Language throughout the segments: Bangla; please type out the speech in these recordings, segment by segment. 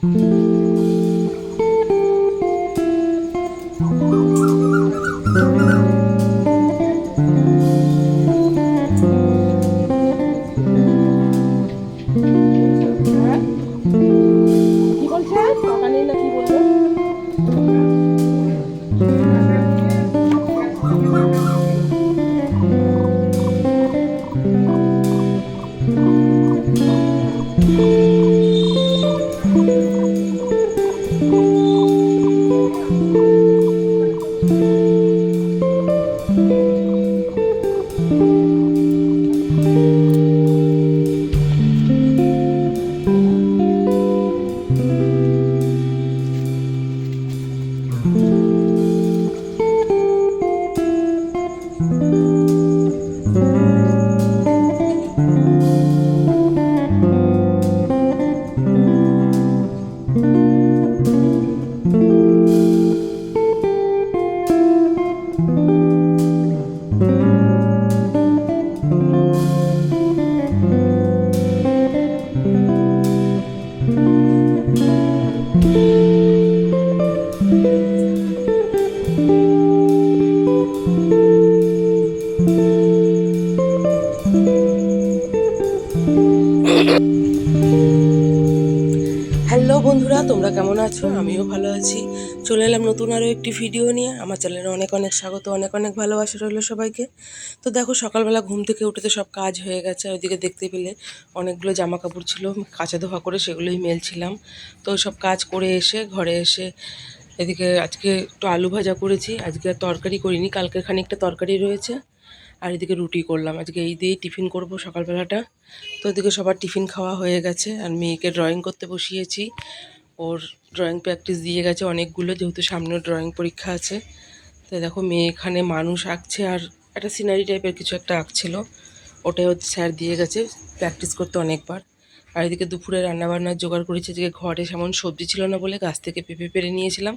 হ্যালো বন্ধুরা, তোমরা কেমন আছো? আমিও ভালো আছি। চলে এলাম নতুন আরও একটি ভিডিও নিয়ে। আমার চ্যানেলে অনেক অনেক স্বাগত, অনেক অনেক ভালোবাসা রইলো সবাইকে। তো দেখো, সকালবেলা ঘুম থেকে উঠে তো সব কাজ হয়ে গেছে। ওইদিকে দেখতে পেলে অনেকগুলো জামা কাপড় ছিল কাচা ধোয়া করে, সেগুলোই মেলছিলাম। তো সব কাজ করে এসে ঘরে এসে এদিকে আজকে একটু আলু ভাজা করেছি। আজকে আর তরকারি করিনি, কালকের খানিকটা তরকারি রয়েছে। আর এদিকে রুটি করলাম। আজকে এই দিয়েই টিফিন করব সকালবেলাটা। তো এদিকে সবার টিফিন খাওয়া হয়ে গেছে। আর মেয়েকে ড্রয়িং করতে বসিয়েছি। ওর ড্রয়িং প্র্যাকটিস দিয়ে গেছে অনেকগুলো, যেহেতু সামনেও ড্রয়িং পরীক্ষা আছে। তো দেখো, মেয়ে এখানে মানুষ আঁকছে আর একটা সিনারি টাইপের কিছু একটা আঁকছিল। ওটাই হচ্ছে স্যার দিয়ে গেছে প্র্যাকটিস করতে অনেকবার। আর এদিকে দুপুরে রান্নাবান্নার জোগাড় করেছে। যে ঘরে সেমন সবজি ছিল না বলে গাছ থেকে পেঁপে পেড়ে নিয়েছিলাম।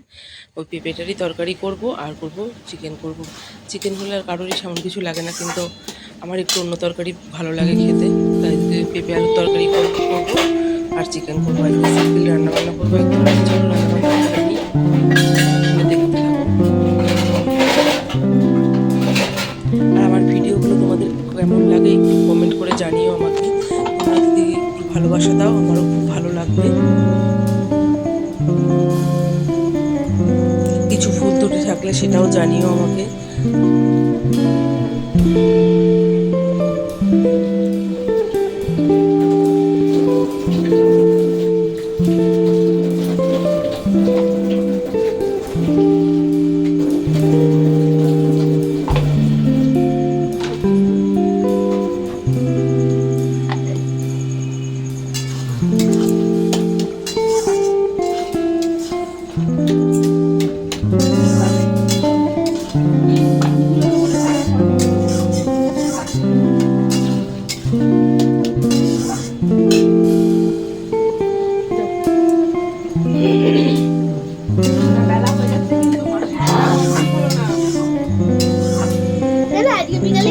ওই পেঁপেটারই তরকারি করব আর করব চিকেন করব। চিকেন হলে আর কারোরই সেমন কিছু লাগে না, কিন্তু আমার একটু অন্য তরকারি ভালো লাগে খেতে। তাই পেঁপে আলুর তরকারি করব আর চিকেন করবো। আজকে সিম্পল রান্নাবান্না করবো, একদম কিছু রান্নাবান্না করিনি। দেখতে থাকো। আর আমার ভিডিওগুলো তোমাদের কেমন লাগে একটু কমেন্ট করে জানিও আমাকে। তোমরা যদি একটু ভালোবাসা দাও, আমারও খুব ভালো লাগবে। কিছু ফুল তুলে থাকলে সেটাও জানিও আমাকে।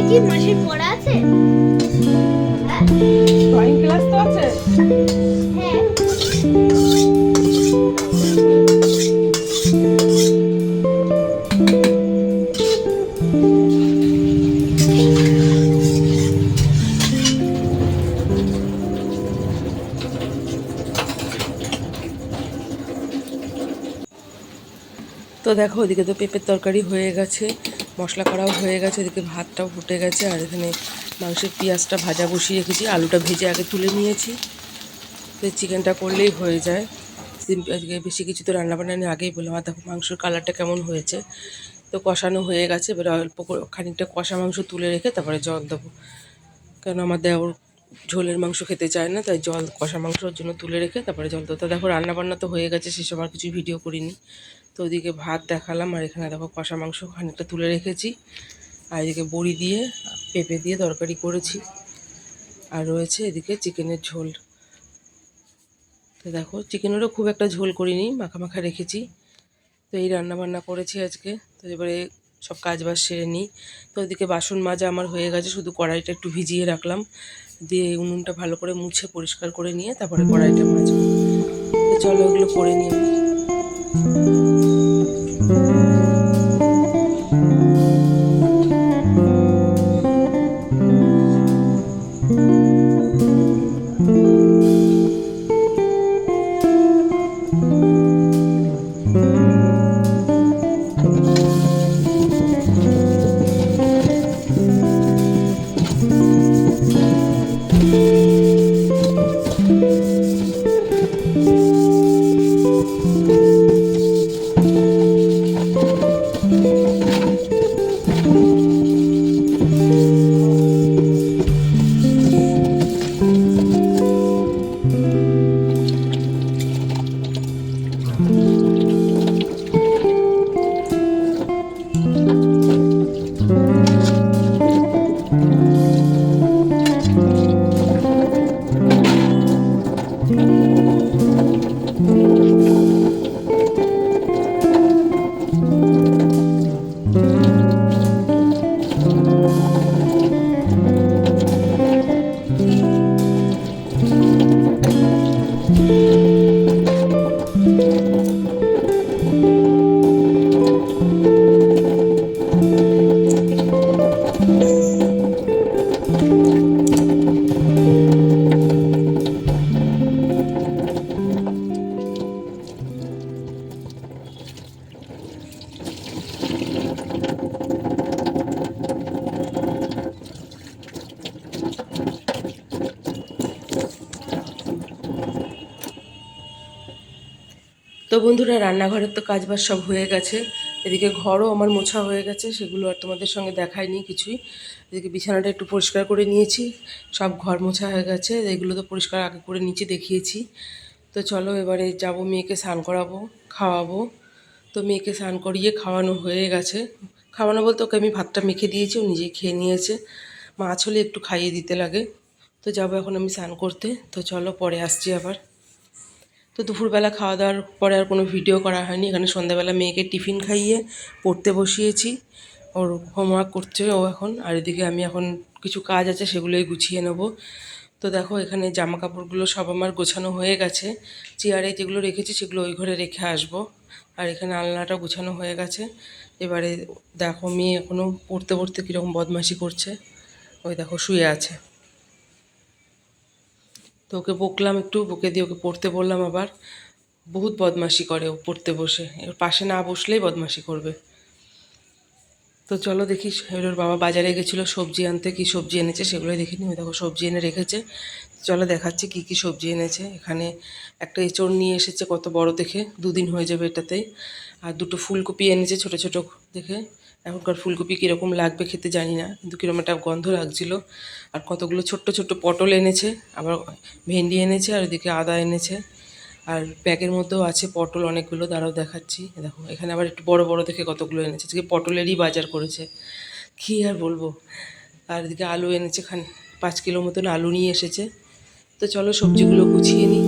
কি মাসের পড়া আছে? ড্রয়িং ক্লাস তো আছে। হ্যাঁ। তো দেখো, ওদিকে তো পেঁপের তরকারি হয়ে গেছে, মশলা করাও হয়ে গেছে, এদিকে ভাতটাও ফুটে গেছে। আর এখানে মাংসের পেঁয়াজটা ভাজা বসিয়ে রেখেছি, আলুটা ভেজে আগে তুলে নিয়েছি। তো চিকেনটা করলেই হয়ে যায়। আজকে বেশি কিছু তো রান্নাবান্না নিয়ে আগেই বললাম। আর দেখো মাংসের কালারটা কেমন হয়েছে। তো কষানো হয়ে গেছে, এবারে অল্প খানিকটা কষা মাংস তুলে রেখে তারপরে জল দেবো। কেন আমার দেওর ঝোলের মাংস খেতে চায় না, তাই জল কষা মাংসর জন্য তুলে রেখে তারপরে জল দেবো। তো দেখো, রান্নাবান্না তো হয়ে গেছে, সেসব আর কিছু ভিডিও করিনি। তো ওদিকে ভাত দেখালাম, আর এখানে দেখো কষা মাংস খানিকটা তুলে রেখেছি। আর এদিকে বড়ি দিয়ে পেঁপে দিয়ে তরকারি করেছি। আর রয়েছে এদিকে চিকেনের ঝোল। তো দেখো, চিকেনেরও খুব একটা ঝোল করিনি, মাখা মাখা রেখেছি। তো এই রান্নাবান্না করেছি আজকে। তো এবারে সব কাজবাজ সেরে নিই। তো ওইদিকে বাসন মাজা আমার হয়ে গেছে, শুধু কড়াইটা একটু ভিজিয়ে রাখলাম। দিয়ে উনুনটা ভালো করে মুছে পরিষ্কার করে নিয়ে তারপরে কড়াইটা মাজবো। তো চলো ওগুলো করে নিই আমি। তো বন্ধুরা, রান্নাঘরের তো কাজবাজ সব হয়ে গেছে। এদিকে ঘরও আমার মোছা হয়ে গেছে, সেগুলো আর তোমাদের সঙ্গে দেখাইনি কিছুই। এদিকে বিছানাটা একটু পরিষ্কার করে নিয়েছি, সব ঘর মোছা হয়ে গেছে। এগুলো তো পরিষ্কার আগে করে নিচে দেখিয়েছি। তো চলো এবারে যাব, মেয়েকে স্নান করাবো, খাওয়াবো। তো মেয়েকে স্নান করিয়ে খাওয়ানো হয়ে গেছে। খাওয়ানো বলতে ওকে আমি ভাতটা মেখে দিয়েছি, ও নিজেই খেয়ে নিয়েছে। মাছ হলে একটু খাইয়ে দিতে লাগে। তো যাবো এখন আমি স্নান করতে। তো চলো পরে আসছি আবার। তো দুপুরবেলা খাওয়া দাওয়ার পরে আর কোনো ভিডিও করা হয়নি। এখানে সন্ধ্যাবেলা মেয়েকে টিফিন খাইয়ে পড়তে বসিয়েছি, ওর হোমওয়ার্ক করছে ও এখন। আর এদিকে আমি এখন কিছু কাজ আছে, সেগুলোই গুছিয়ে নেব। তো দেখো এখানে জামা কাপড়গুলো সব আমার গোছানো হয়ে গেছে। চেয়ারে যেগুলো রেখেছি সেগুলো ওই ঘরে রেখে আসবো। আর এখানে আলনাটা গোছানো হয়ে গেছে। এবারে দেখো মেয়ে এখনও পড়তে পড়তে কীরকম বদমাইশি করছে। ওই দেখো শুয়ে আছে। তো ওকে বকলাম, একটু বকে দিয়ে ওকে পড়তে বললাম আবার। বহুত বদমাশি করে ও পড়তে বসে, এর পাশে না বসলেই বদমাশি করবে। তো চলো দেখি, ওর বাবা বাজারে গেছিলো সবজি আনতে, কি সবজি এনেছে সেগুলোই দেখিনি। ওই দেখো সবজি এনে রেখেছে। চলো দেখাচ্ছি কি কি সবজি এনেছে। এখানে একটা এঁচড় নিয়ে এসেছে, কত বড় দেখে, 2 দিন হয়ে যাবে এটাতেই। আর দুটো ফুলকপি এনেছে ছোট ছোট দেখে। এখনকার ফুলকপি কীরকম লাগবে খেতে জানি না, কিন্তু কীরকম একটা গন্ধ লাগছিলো। আর কতগুলো ছোট্ট ছোট্ট পটল এনেছে, আবার ভেন্ডি এনেছে, আর এদিকে আদা এনেছে। আর ব্যাগের মধ্যেও আছে পটল অনেকগুলো, দাঁড়াও দেখাচ্ছি। দেখো এখানে আবার একটু বড় বড় দেখে কতগুলো এনেছে, আজকে পটলেরই বাজার করেছে, কী আর বলবো। আর এদিকে আলু এনেছে, 5 কিলো মতন আলু নিয়ে এসেছে। তো চলো সবজিগুলো গুছিয়ে নিই।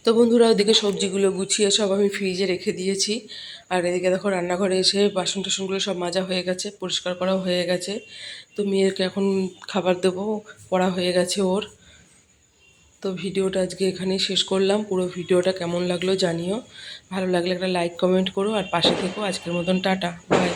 তো বন্ধুরা, ওদিকে সবজিগুলো গুছিয়ে সব আমি ফ্রিজে রেখে দিয়েছি। আর এদিকে দেখো রান্নাঘরে এসে বাসন টাসনগুলো সব মাজা হয়ে গেছে, পরিষ্কার করাও হয়ে গেছে। তো মেয়েকে এখন খাবার দেবো, পড়া হয়ে গেছে ওর। তো ভিডিওটা আজকে এখানেই শেষ করলাম। পুরো ভিডিওটা কেমন লাগলো জানিও, ভালো লাগলে একটা লাইক কমেন্ট করো আর পাশে থেকো। আজকের মতন টাটা, বাই।